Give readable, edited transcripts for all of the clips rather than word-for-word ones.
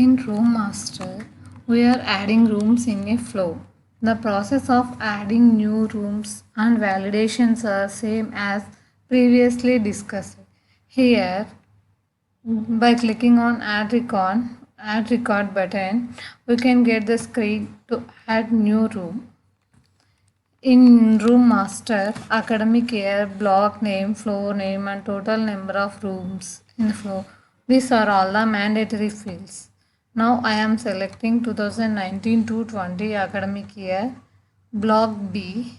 In Room Master, we are adding rooms in a flow. The process of adding new rooms and validations are same as previously discussed. Here, by clicking on add record button, we can get the screen to add new room. In Room Master, academic year, block name, floor name, and total number of rooms in the floor. These are all the mandatory fields. Now I am selecting 2019 to 20 academic year, block B.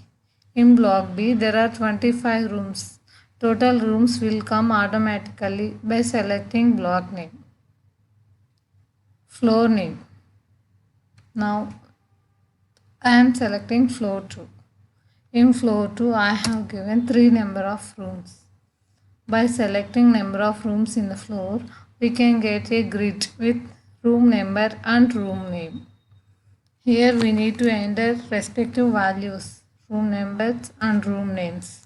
In block B, there are 25 rooms. Total rooms will come automatically by selecting block name, floor name. Now I am selecting floor 2. In floor 2, I have given 3 number of rooms. By selecting number of rooms in the floor, we can get a grid with room number and room name. Here we need to enter respective values, room numbers and room names.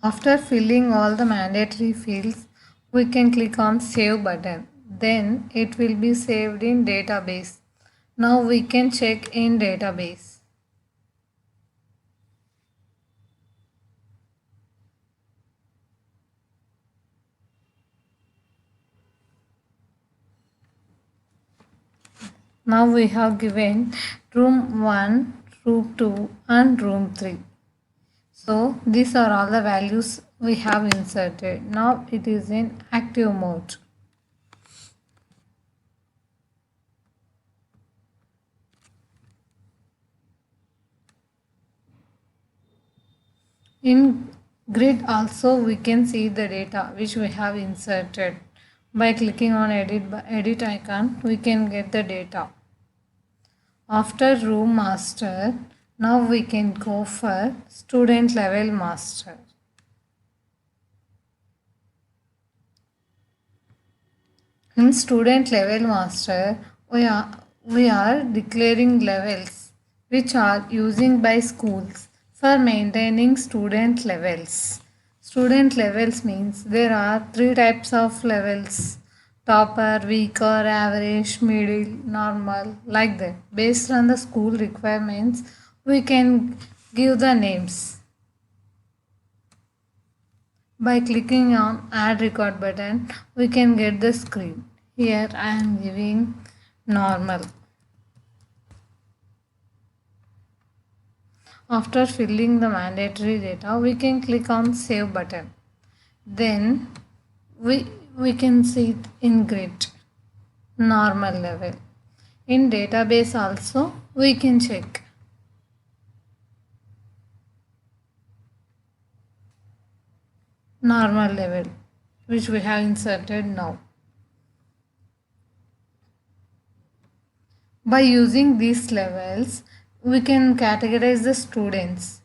After filling all the mandatory fields, we can click on Save button. Then it will be saved in database. Now we can check in database. Now we have given room 1, room 2 and room 3. So these are all the values we have inserted. Now it is in active mode. In grid also we can see the data which we have inserted. By clicking on edit icon, we can get the data. After room master, now we can go for student level master. In student level master, we are declaring levels which are using by schools for maintaining student levels. Student levels means there are 3 types of levels: topper, weaker, average, middle, normal, like that. Based on the school requirements, we can give the names. By clicking on add record button, we can get the screen. Here I am giving normal. After filling the mandatory data, we can click on save button. Then we can see it in grid, normal level. In database also we can check. Normal level which we have inserted now. By using these levels, we can categorize the students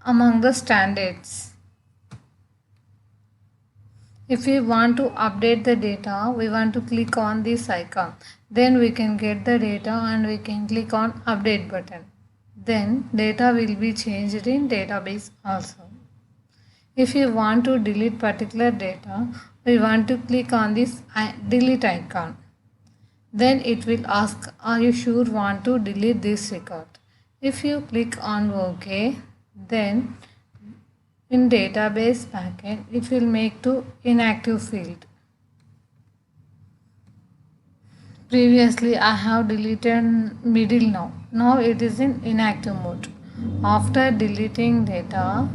among the standards. If we want to update the data, we want to click on this icon. Then we can get the data and we can click on update button. Then data will be changed in database also. If you want to delete particular data, we want to click on this delete icon. Then it will ask, are you sure want to delete this record? If you click on OK, then in database package, it will make to inactive field. Previously, I have deleted middle now. Now it is in inactive mode. After deleting data,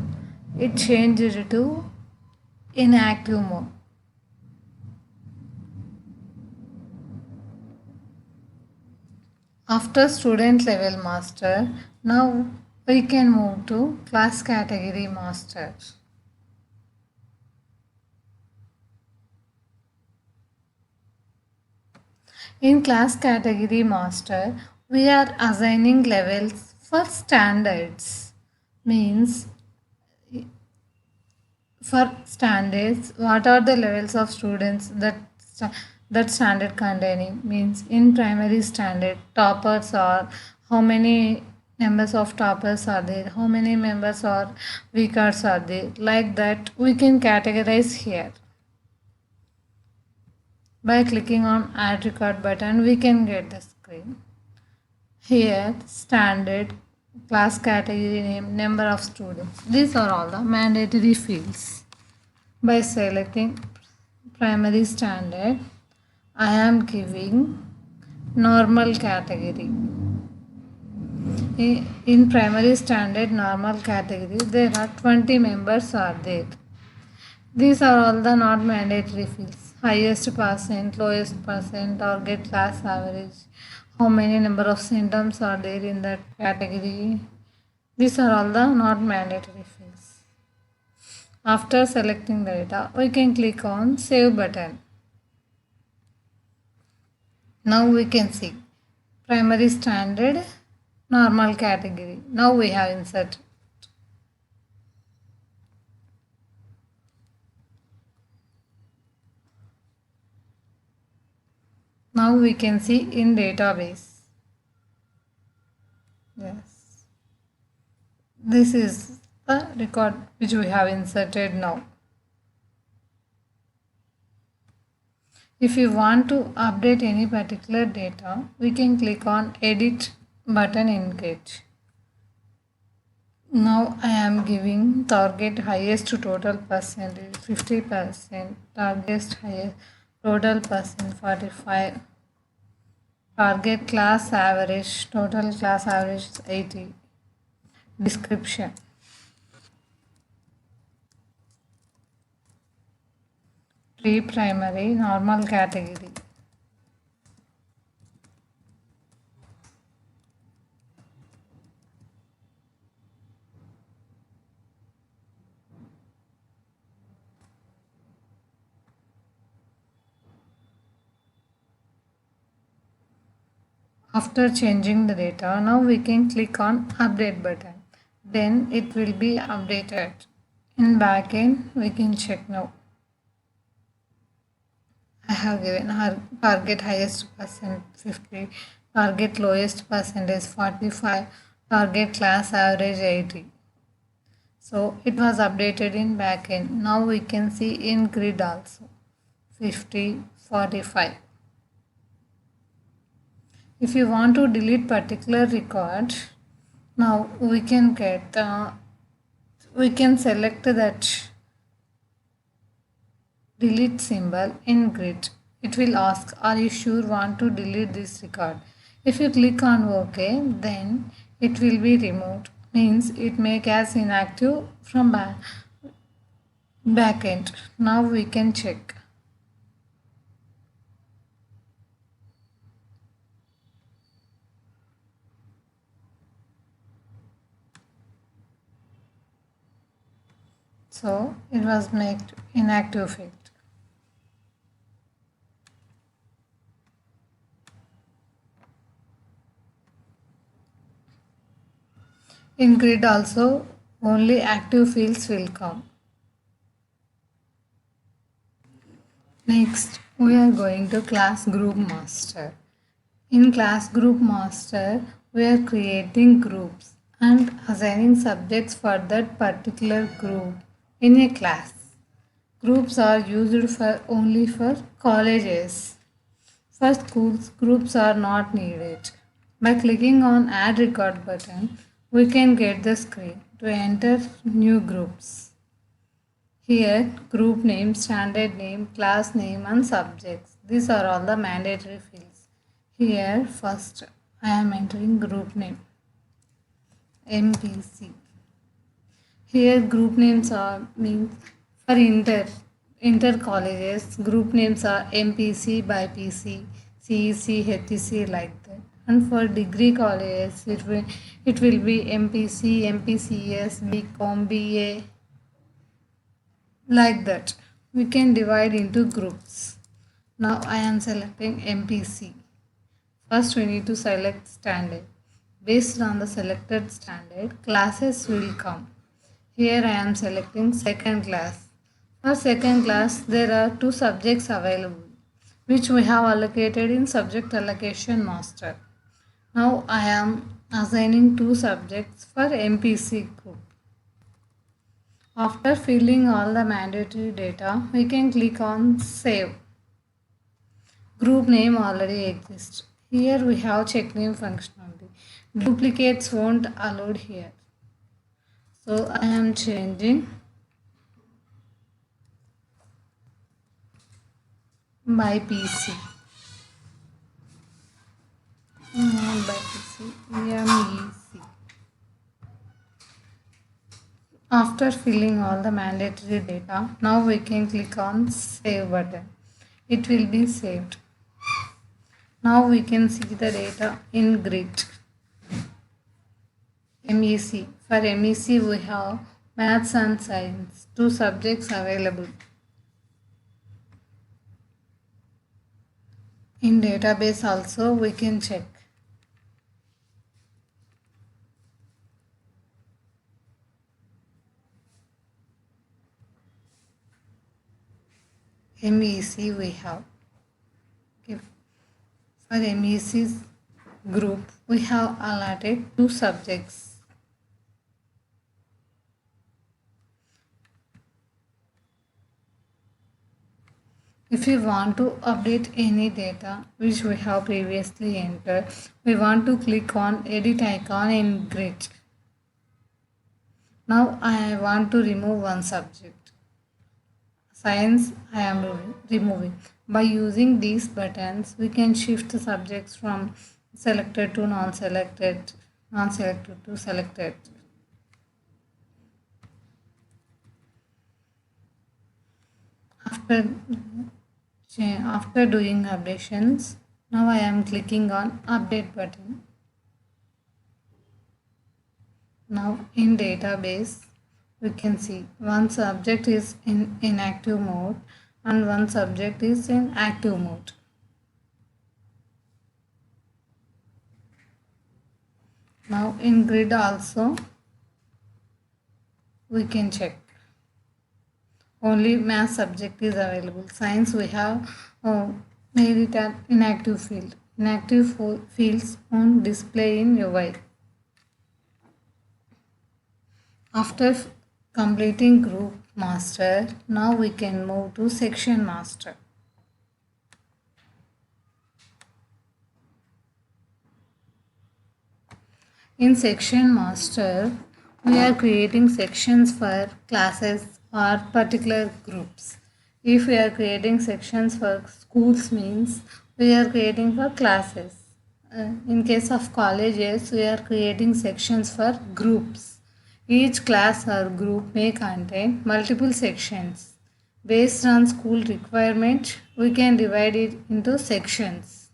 it changed to inactive mode. After student level master, now we can move to class category master. In class category master, we are assigning levels for standards. Means for standards, what are the levels of students that That standard containing means in primary standard toppers are how many members of toppers are there, how many members or weakers are there. Like that we can categorize here. By clicking on add record button we can get the screen. Here standard, class category name, number of students. These are all the mandatory fields. By selecting primary standard, I am giving normal category. In primary standard normal category, there are 20 members are there. These are all the not mandatory fields. Highest percent, lowest percent, target class average, how many number of symptoms are there in that category. These are all the not mandatory fields. After selecting the data, we can click on Save button. Now we can see primary standard, normal category. Now we have inserted. Now we can see in database. Yes. This is the record which we have inserted now. If you want to update any particular data, we can click on Edit button in Git. Now I am giving target highest total percentage 50%, target highest total percent 45, target class average, total class average is 80. Description. Pre-primary normal category. After changing the data, now we can click on update button. Then it will be updated. In backend, we can check now. I have given our target highest percent 50, target lowest percentage 45, target class average 80. So it was updated in backend. Now we can see in grid also 50, 45. If you want to delete particular record, now we can select that delete symbol in grid. It will ask, are you sure want to delete this record? If you click on OK, then it will be removed. Means it make as inactive from backend. Now we can check. So it was made inactive field. In grid also only active fields will come. Next we are going to class group master. In class group master we are creating groups and assigning subjects for that particular group in a class. Groups are used only for colleges. For schools, groups are not needed. By clicking on add record button, we can get the screen to enter new groups. Here, group name, standard name, class name and subjects. These are all the mandatory fields. Here, first I am entering group name, MPC. Here group names are means for inter colleges, group names are MPC, BPC, CEC, HEC like that. And for degree colleges, it will be MPC, MPCS, BCom, BA like that. We can divide into groups. Now I am selecting MPC. First we need to select standard. Based on the selected standard, classes will come. Here I am selecting second class. For second class, there are two subjects available. which we have allocated in subject allocation master. Now I am assigning two subjects for MPC group. After filling all the mandatory data, we can click on save. Group name already exists. Here we have check name functionality. Duplicates won't allowed here. So I am changing by PC. Not by PC. MEC. After filling all the mandatory data, now we can click on save button. It will be saved. Now we can see the data in grid. MEC. For MEC we have maths and science, two subjects available. In database also we can check. MEC we have. Okay. For MEC's group, we have allotted two subjects. If we want to update any data which we have previously entered, we want to click on edit icon in grid. Now I want to remove one subject. Science I am removing. By using these buttons, we can shift the subjects from selected to non-selected, non-selected to selected. After doing updations, now I am clicking on update button. Now in database, we can see one subject is in inactive mode and one subject is in active mode. Now in grid also we can check. Only math subject is available. Science we have made it an inactive field. Inactive fields on display in UI. After completing group master, now we can move to section master. In section master, we are creating sections for classes or particular groups. If we are creating sections for schools means we are creating for classes. In case of colleges, we are creating sections for groups. Each class or group may contain multiple sections. Based on school requirement, we can divide it into sections.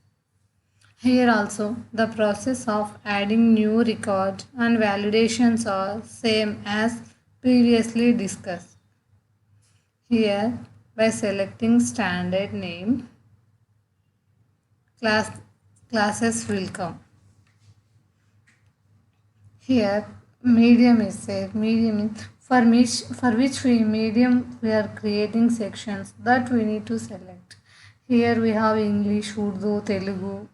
Here also, the process of adding new record and validations are same as previously discussed. Here, by selecting standard name, classes will come. Here, medium is said. Medium is for which medium we are creating sections that we need to select. Here we have English, Urdu, Telugu.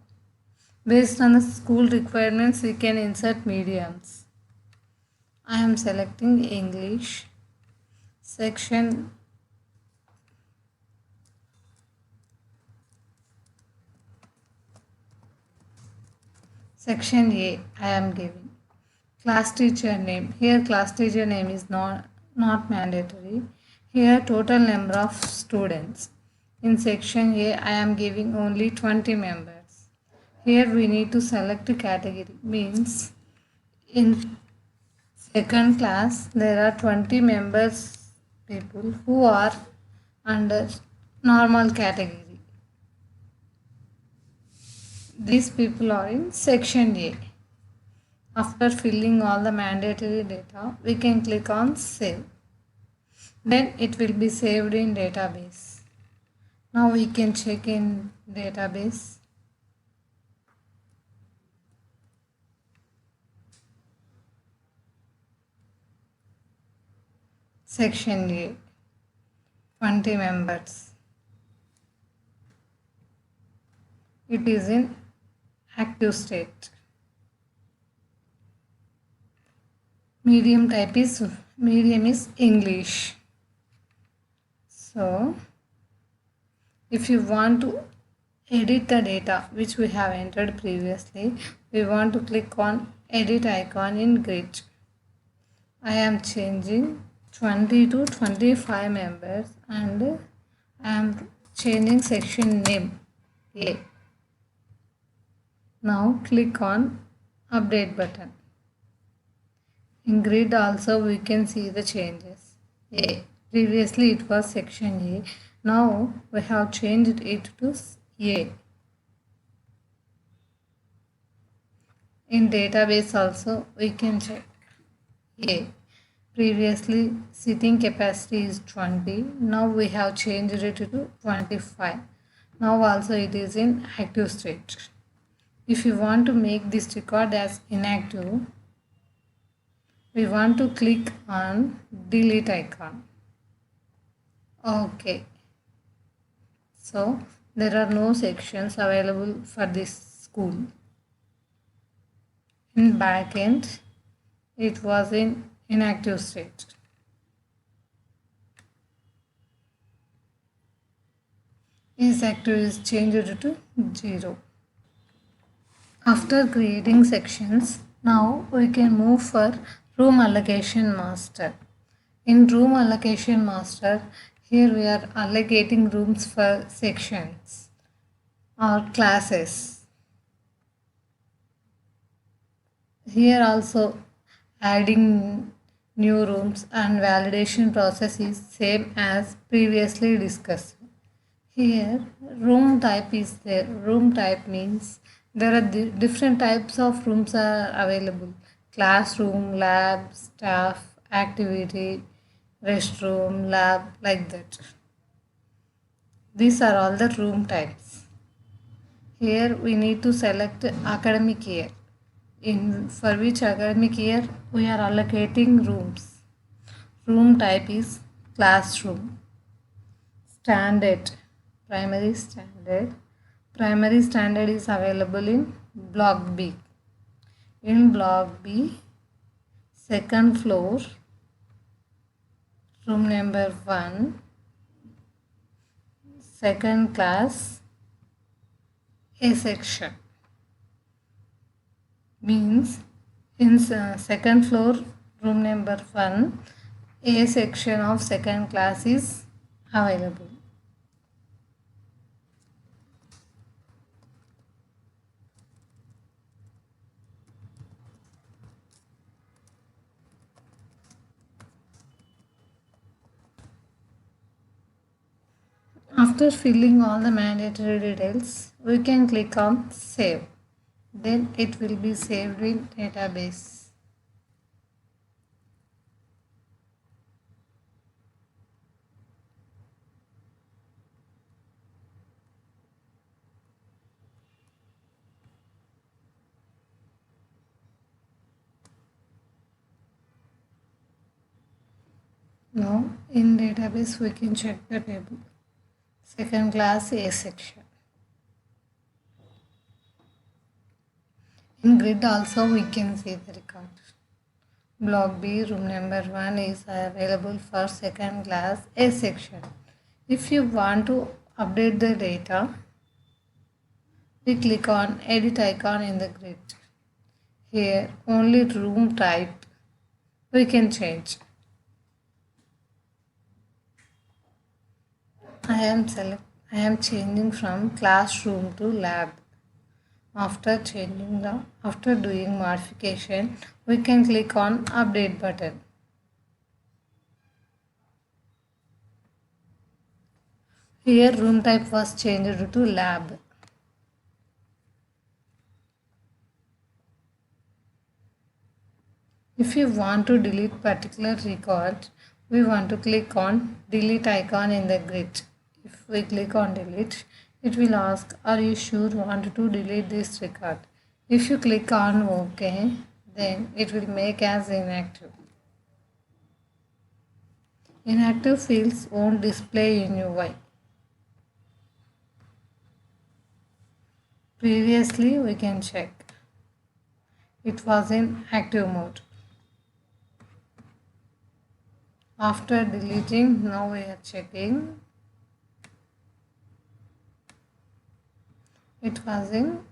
Based on the school requirements, we can insert mediums. I am selecting English. Section A I am giving. Class teacher name. Here class teacher name is not mandatory. Here total number of students. In section A I am giving only 20 members. Here we need to select a category. Means in second class there are 20 members people who are under normal category. These people are in section A. After filling all the mandatory data, we can click on save. Then it will be saved in database. Now we can check in database. Section A, 20 members. it is in active state. Medium is English. So if you want to edit the data which we have entered previously, we want to click on edit icon in grid. I am changing 20 to 25 members and I am changing section name A. Now click on update button. In grid also we can see the changes. A. Previously it was section A. Now we have changed it to A. In database also we can check A. Previously seating capacity is 20. Now we have changed it to 25. Now also it is in active state. If you want to make this record as inactive, we want to click on delete icon. Okay. So there are no sections available for this school. In backend, it was in inactive state. Is active is changed to 0. After creating sections, now we can move for room allocation master. In room allocation master, here we are allocating rooms for sections or classes. Here also adding new rooms and validation process is same as previously discussed. Here room type is there. Room type means there are different types of rooms are available. Classroom, lab, staff, activity, restroom, lab, like that. These are all the room types. Here we need to select academic year. For which academic year we are allocating rooms. Room type is classroom. Standard, primary standard. Primary standard is available in block B. In block B, second floor, room number 1, second class, A section. Means in second floor, room number 1, A section of second class is available. After filling all the mandatory details, we can click on save. Then it will be saved in database. Now in database we can check the table. Second class A section. In grid also we can see the record. Block B, room number 1 is available for second class A section. If you want to update the data, we click on edit icon in the grid. Here only room type we can change. I am changing from classroom to lab. After doing modification, we can click on update button. Here room type was changed to lab. If you want to delete particular record, we want to click on delete icon in the grid. If we click on delete, it will ask, are you sure you want to delete this record? If you click on OK, then it will make as inactive. Inactive fields won't display in UI. Previously, we can check. It was in active mode. After deleting, now we are checking. It was in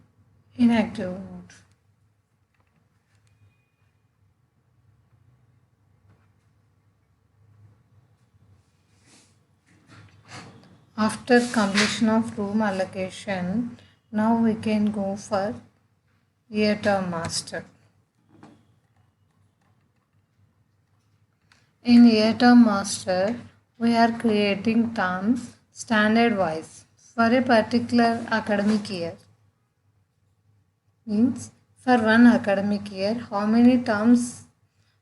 inactive mode. After completion of room allocation, now we can go for year term master. In year term master, we are creating terms standard wise for a particular academic year. Means for one academic year, how many terms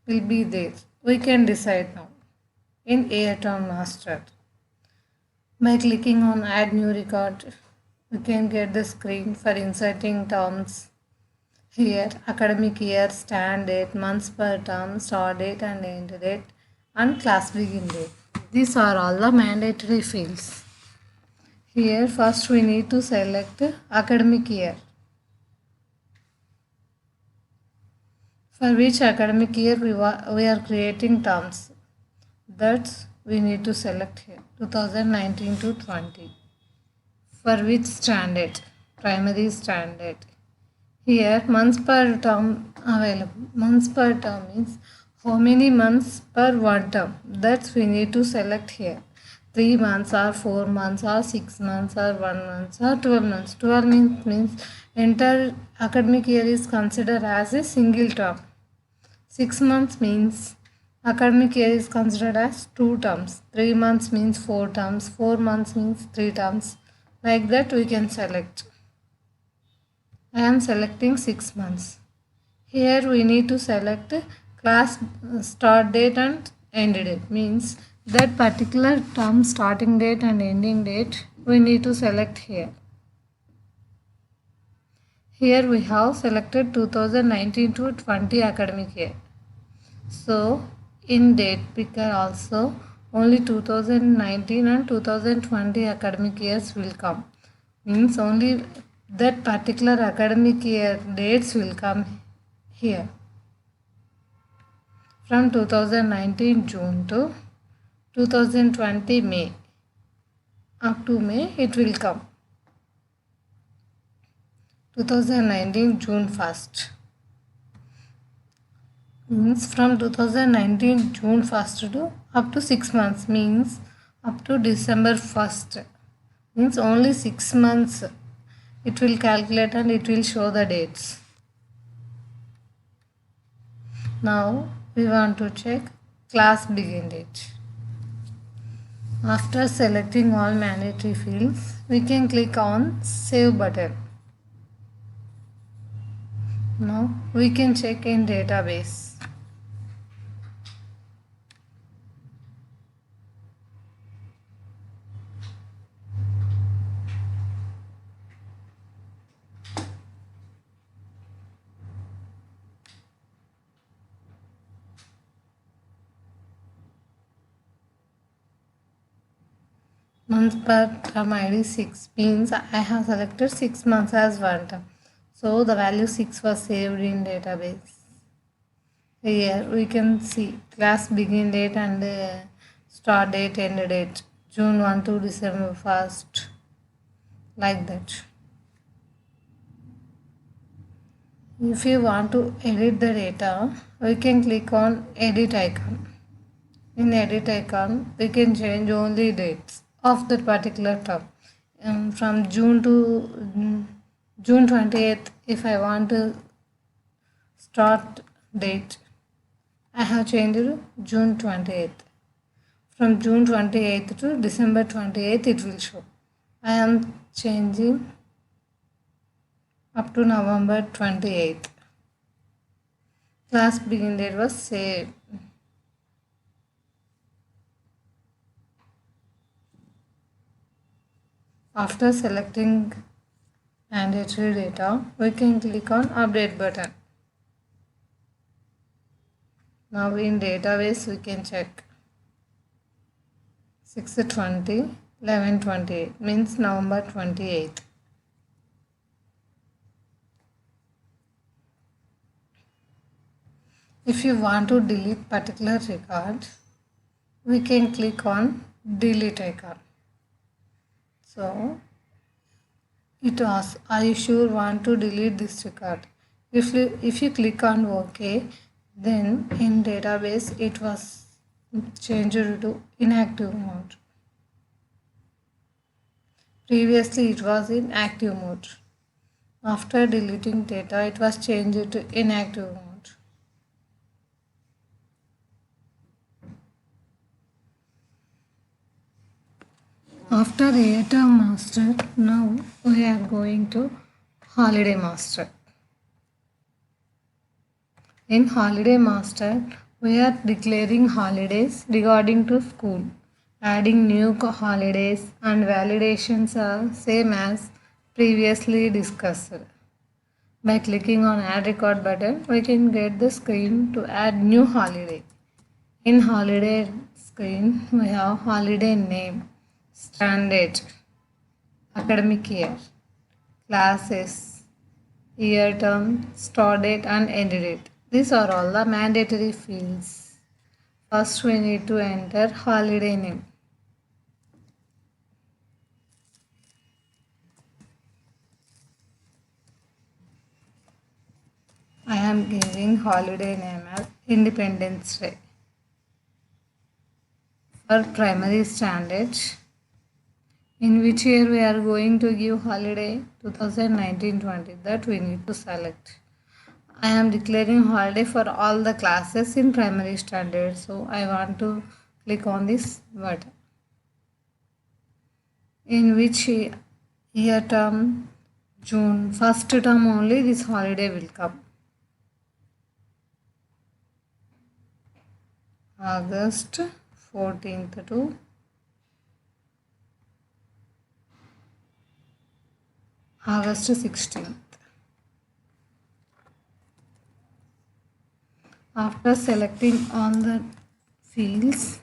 will be there? We can decide now in year term master. By clicking on add new record, we can get the screen for inserting terms. Here, academic year, stand date, months per term, start date and end date, and class begin date. These are all the mandatory fields. Here, first we need to select academic year. For which academic year we are creating terms. That's we need to select here 2019 to 20. For which standard? Primary standard. Here months per term available. Months per term means how many months per one term. That's we need to select here. 3 months or 4 months or 6 months or 1 month or 12 months. 12 means entire academic year is considered as a single term. 6 months means academic year is considered as 2 terms. 3 months means 4 terms. 4 months means 3 terms. Like that we can select. I am selecting 6 months. Here we need to select class start date and end date. Means that particular term starting date and ending date we need to select here. Here we have selected 2019 to 20 academic year. So in date picker also only 2019 and 2020 academic years will come. Means only that particular academic year dates will come here. From 2019 June to 2020 May. Up to May it will come. 2019 June 1st. Means from 2019 June 1st to up to 6 months means up to December 1st. Means only 6 months it will calculate and it will show the dates. Now we want to check class begin date. After selecting all mandatory fields, we can click on save button. Now we can check in database. Months per term ID 6 means I have selected 6 months as one term. So the value 6 was saved in database. Here we can see class begin date and start date, end date, June 1 to December 1st, like that. If you want to edit the data, we can click on edit icon. In edit icon, we can change only dates of that particular term. From June to June 28th, if I want to start date, I have changed to June 28th. From June 28th to December 28th, it will show. I am changing up to November 28th. Class begin date was saved. After selecting mandatory data, we can click on update button. Now in database we can check 6/20, 11/28 means November 28th. If you want to delete particular record, we can click on delete icon. So it asks, are you sure want to delete this record? If you click on OK, then in database it was changed to inactive mode. Previously it was in active mode. After deleting data, it was changed to inactive mode. After ATM master, now we are going to holiday master. In holiday master, we are declaring holidays regarding to school. Adding new holidays and validations are same as previously discussed. By clicking on add record button, we can get the screen to add new holiday. In holiday screen, we have holiday name, standard, academic year, classes, year term, start date and end date. These are all the mandatory fields. First we need to enter holiday name. I am giving holiday name as Independence Day. For primary standard, in which year we are going to give holiday? 2019-20, that we need to select. I am declaring holiday for all the classes in primary standard, so I want to click on this button. In which year term? June. First term only this holiday will come. August 14th to August 16th. After selecting all the fields,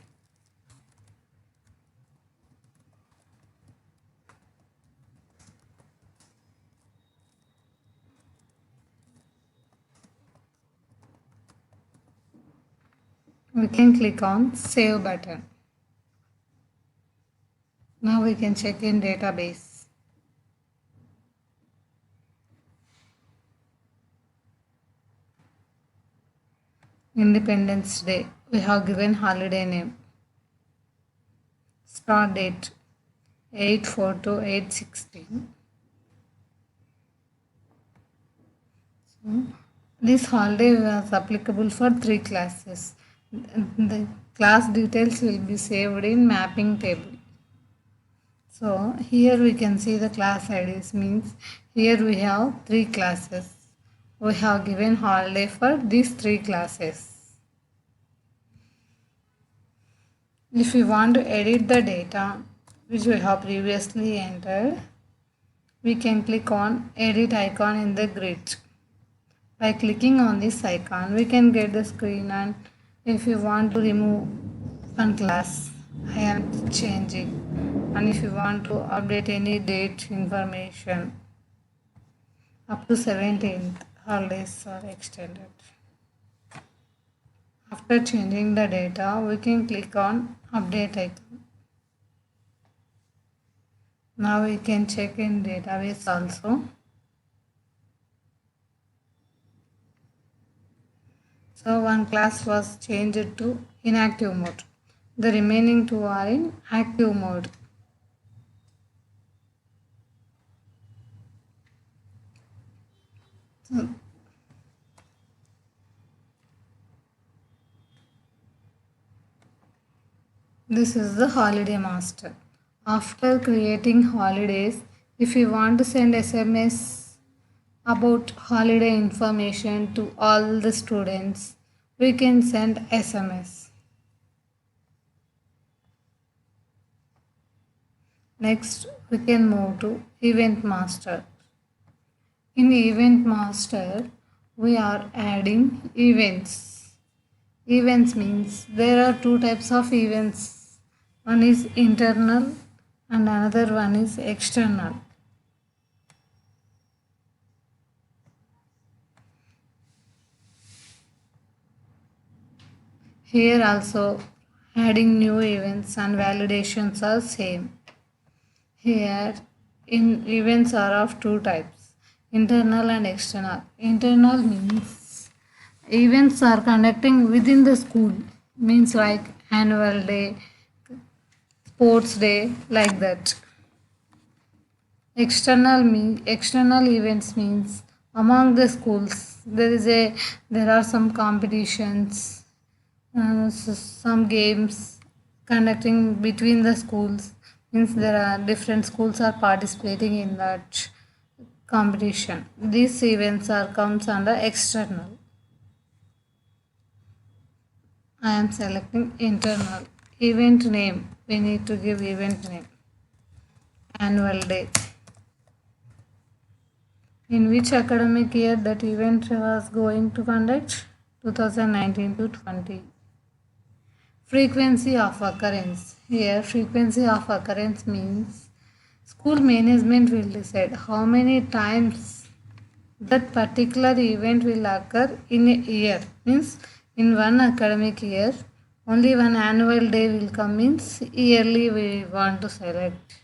we can click on save button. Now we can check in database. Independence Day, we have given holiday name. Start date 8/4/8/16. So this holiday was applicable for 3 classes. The class details will be saved in mapping table. So here we can see the class IDs, means here we have 3 classes. We have given holiday for these 3 classes. If we want to edit the data which we have previously entered, we can click on edit icon in the grid. By clicking on this icon, we can get the screen, and if you want to remove one class, I am changing. And if you want to update any date information, up to 17th, holidays are extended. After changing the data, we can click on update icon. Now we can check in database also. So one class was changed to inactive mode. The remaining 2 are in active mode. So this is the holiday master. After creating holidays, if you want to send SMS about holiday information to all the students, we can send SMS. Next, we can move to event master. In event master, we are adding events. Events means there are 2 types of events. One is internal and another one is external. Here also adding new events and validations are same. Here in events are of two types, internal and external. Internal means events are conducting within the school, means like annual day, sports day, like that. External events means among the schools there are some competitions, some games conducting between the schools, means there are different schools are participating in that competition. These events are comes under external. I am selecting internal. Event name, we need to give event name. Annual day. In which academic year that event was going to conduct? 2019 to 20. Frequency of occurrence. Here frequency of occurrence means school management will decide how many times that particular event will occur in a year. Means in one academic year only one annual day will come, means yearly we want to select.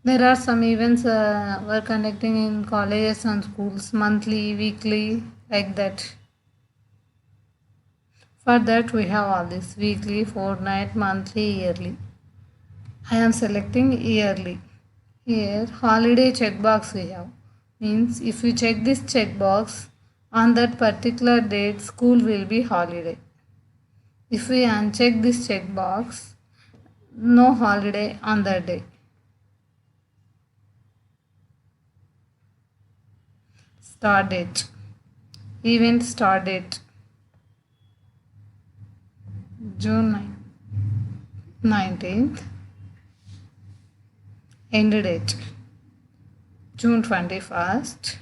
There are some events were conducting in colleges and schools, monthly, weekly, like that. For that we have all this weekly, fortnight, monthly, yearly. I am selecting yearly. Here holiday checkbox we have. Means if you check this checkbox, on that particular date school will be holiday. If we uncheck this checkbox, no holiday on that day. Start date. Event start date. June 19th. End date. June 21st.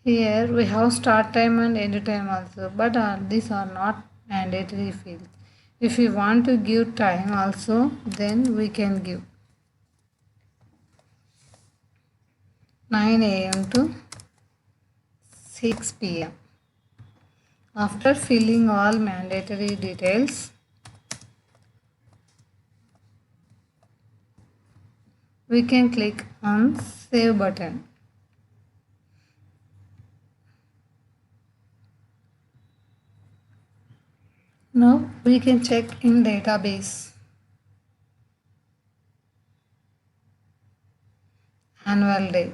Here we have start time and end time also, but these are not mandatory fields. If we want to give time also, then we can give 9 a.m. to 6 p.m. After filling all mandatory details, we can click on Save button. Now we can check in database. Annual day.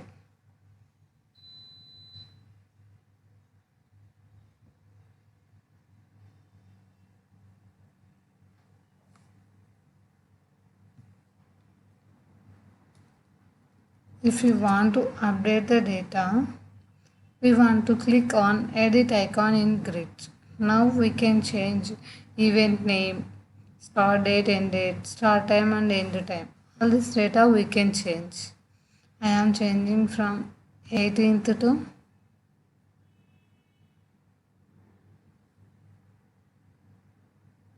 If we want to update the data, we want to click on edit icon in grid. Now we can change event name, start date, end date, start time and end time. All this data we can change. I am changing from 18th to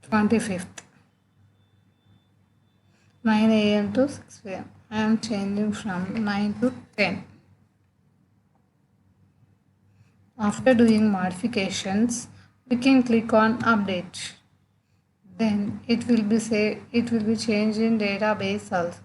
25th. 9 a.m. to 6 p.m. I am changing from 9 to 10. After doing modifications, we can click on update. Then it will be changed in database also.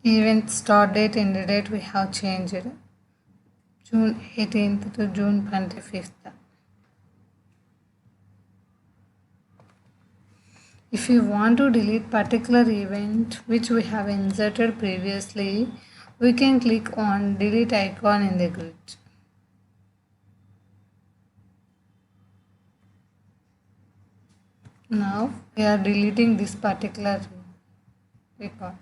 Event start date, end date we have changed. June 18th to June 25th. If you want to delete particular event which we have inserted previously, we can click on delete icon in the grid. Now we are deleting this particular record.